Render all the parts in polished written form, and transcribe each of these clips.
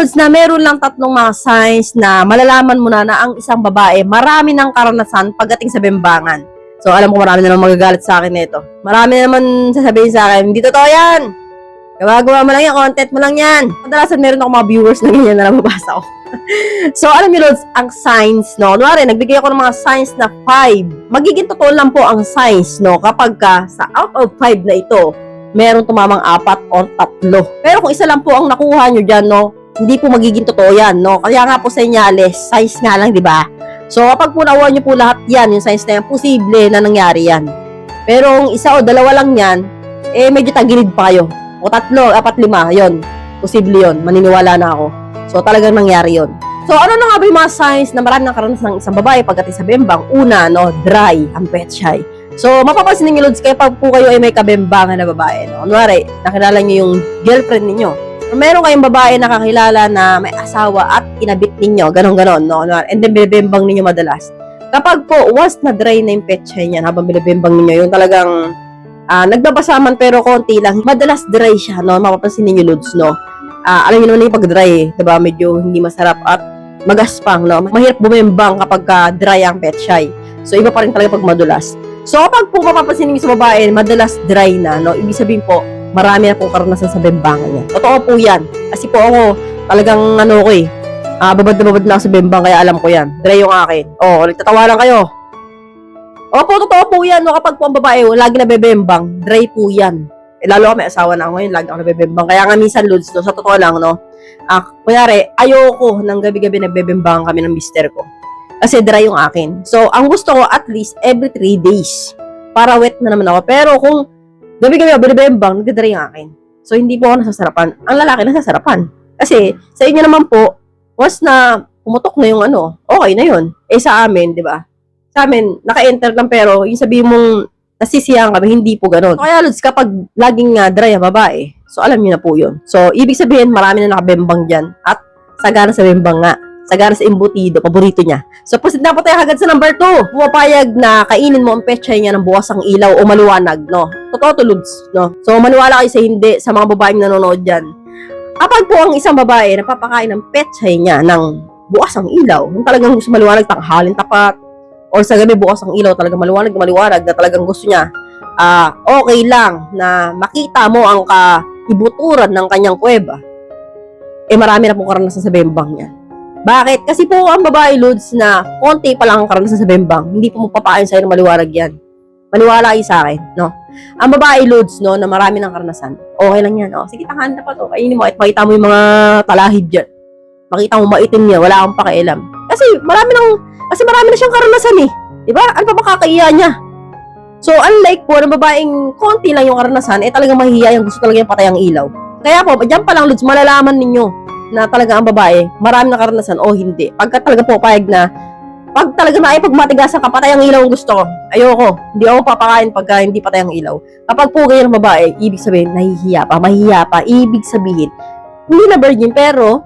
Lods, na meron lang tatlong mga signs na malalaman mo na ang isang babae marami ng karanasan pagdating sa bembangan. So, alam ko marami na naman magagalit sa akin nito. Marami na naman sasabihin sa akin, hindi totoo yan! Gawa-gawa mo lang yan, content mo lang yan. Kadalasan meron ako mga viewers na ganyan na nababasa ko. So, alam niyo, Lods, ang signs, no? Kunwari, nagbigay ako ng mga signs na 5. Magiging totoo lang po ang signs, no? Kapag sa out of 5 na ito, meron tumamang 4 o 3. Pero kung isa lang po ang nakuha nyo dyan, no? Hindi po magiging totoo yan, no? Kaya nga po senyales, signs nga lang, di ba? So, kapag po nakuha nyo po lahat yan, yung signs na yan, posible na nangyari yan. Pero kung isa o dalawa lang yan, medyo tagilid pa kayo. O 3, 4, 5, yun. Posible yun. Maniniwala na ako. So, talagang nangyari yun. So, ano na nga ba yung mga signs na marami ng karanasan ng isang babae pagdating sa bembang? Una, no, dry ang petchay. So, mapapansin ninyo, Lods, kaya pag po kayo ay may kabembangan na babae, no? Kunwari, nakilala nyo yung girlfriend ninyo. Meron kayong babae na kakilala na may asawa at kinabit ninyo, ganon-ganon, no? And then, binibembang ninyo madalas. Kapag po, once na dry na yung petchay niyan, habang binibembang ninyo, yung talagang nagbabasaman pero konti lang, madalas dry siya, no? Mapapansin ninyo, Lods, no? Alam niyo naman yung pag-dry, diba? Medyo hindi masarap at magaspang, no? Mahirap bumembang kapag dry ang petchay. So, iba pa rin talaga pag madulas. So, kapag po mapapansin niyo sa babae, madalas dry na, no? Ibig sabihin po, marami na pong karanasan sa bembangan niya. Totoo po yan. Kasi po ako, talagang babad na babad na ako sa bembang, kaya alam ko yan. Dry yung akin. Nagtatawa lang kayo. Opo, totoo po yan, no? Kapag po ang babae, lagi na bebembang, dry po yan. Lalo ako may asawa na ako ngayon, lagi ako nabebembang. Kaya nga minsan, Lods, no? Sa totoo lang, no? Kunyari, ayoko ng gabi-gabi nagbebembang kami ng mister ko. Kasi dry yung akin. So, ang gusto ko, at least, every 3 days. Para wet na naman ako. Pero kung gabi-gabi ako binibembang, nagdadry yung akin. So, hindi po ako nasasarapan. Ang lalaki nasasarapan. Kasi, sa inyo naman po, once na pumutok na yung okay na yun. Sa amin, di ba? Sa amin, naka-enter lang pero yung sabihin mong nasisiyahan kami, hindi po ganun. So, kaya, Lods, kapag laging dry ang babae, so alam niyo na po yun. So, ibig sabihin, marami na nakabembang dyan. At sagana sa bembang nga. Sagana sa embutido, paborito niya. So, proceed na po tayo agad sa number 2. Pumapayag na kainin mo ang petchay niya ng bukas ang ilaw o maliwanag, no? Totoo to, Lods, no? So, maniwala kayo sa hindi, sa mga babaeng nanonood dyan. Kapag po ang isang babae napapakain ng petchay niya ng bukas ang ilaw, yung talagang gusto maliwanag, tanghalin tapat, or sa gabi bukas ang ilaw, talagang maliwanag na talagang gusto niya, okay lang na makita mo ang kaibuturan ng kanyang kuweba, marami na pong karanasan sa bembang niya. Bakit? Kasi po ang babae, Lods, na konti pa lang ang karanasan sa bembang, hindi po magpapain sa'yo ng maliwanag yan. Maniwala kayo sa akin, no? Ang babae, Lods, no, na marami ng karanasan, okay lang yan. Sige, tangan na pa to. Kainin mo at makita mo yung mga talahib dyan. Makita mo maitim niya, wala akong pakialam. Kasi marami na siyang karanasan eh. Diba? Ano pa makakaiya niya? So, unlike po, ng babaeng konti lang yung karanasan, talagang mahihiya yung gusto talaga yung patay ang ilaw. Kaya po, dyan pa lang, Lods, malalaman ninyo na talaga ang babae, marami na karanasan o hindi. Pagka talaga po payag na, pag talaga na ay pagmatigasan ka, patay ang ilaw ang gusto ko. Ayoko. Hindi ako papakain pagka hindi patay ang ilaw. Kapag po ganyan ang babae, ibig sabihin, mahihiya pa. Ibig sabihin, hindi na virgin, pero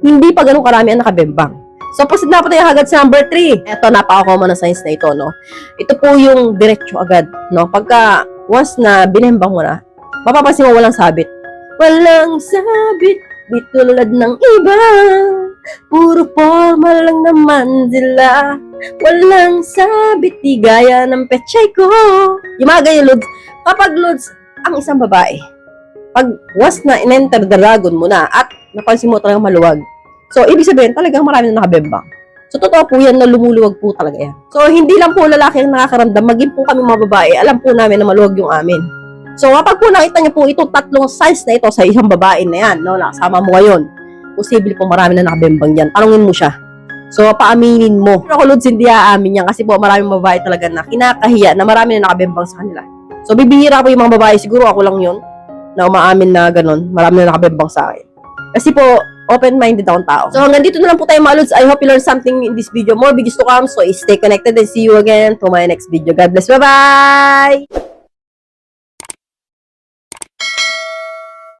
hindi pa ganun karami ang nakabembang. So, proceed na po tayo agad sa number 3. Ito, napaka-common na signs na ito, no? Ito po yung diretso agad, no? Pagka, once na binembang mo na, mapapansin mo walang sabit. Walang sabit, di tulad ng iba. Puro formal lang naman sila. Walang sabit, di gaya ng petchay ko. Yung mga ganyan, Lods. Kapag, Lods, ang isang babae, pag once na in-enter the dragon mo na at napansin mo talagang maluwag, so, ibig sabihin, talagang marami na nakabembang. So, totoo po yan na lumuluwag po talaga yan. So, hindi lang po lalaki ang nakakaramdam, maging po kami mga babae, alam po namin na maluwag yung amin. So, kapag po nakita niyo po itong tatlong signs na ito sa isang babae na yan, no, nakasama mo ngayon, posible po marami na nakabembang yan. Tanungin mo siya. So, paaminin mo. Pero ako, Lods, hindi aamin yan kasi po maraming babae talaga na kinakahiya na marami na nakabembang sa kanila. So, bibihira po yung mga babae, siguro ako lang yun, na umaamin na ganun, marami na nakabembang sa akin. Kasi po, open-minded akong tao. So, hanggang dito na lang po tayo mga Lods. I hope you learned something in this video. More videos to come. So, stay connected and see you again to my next video. God bless. Bye-bye!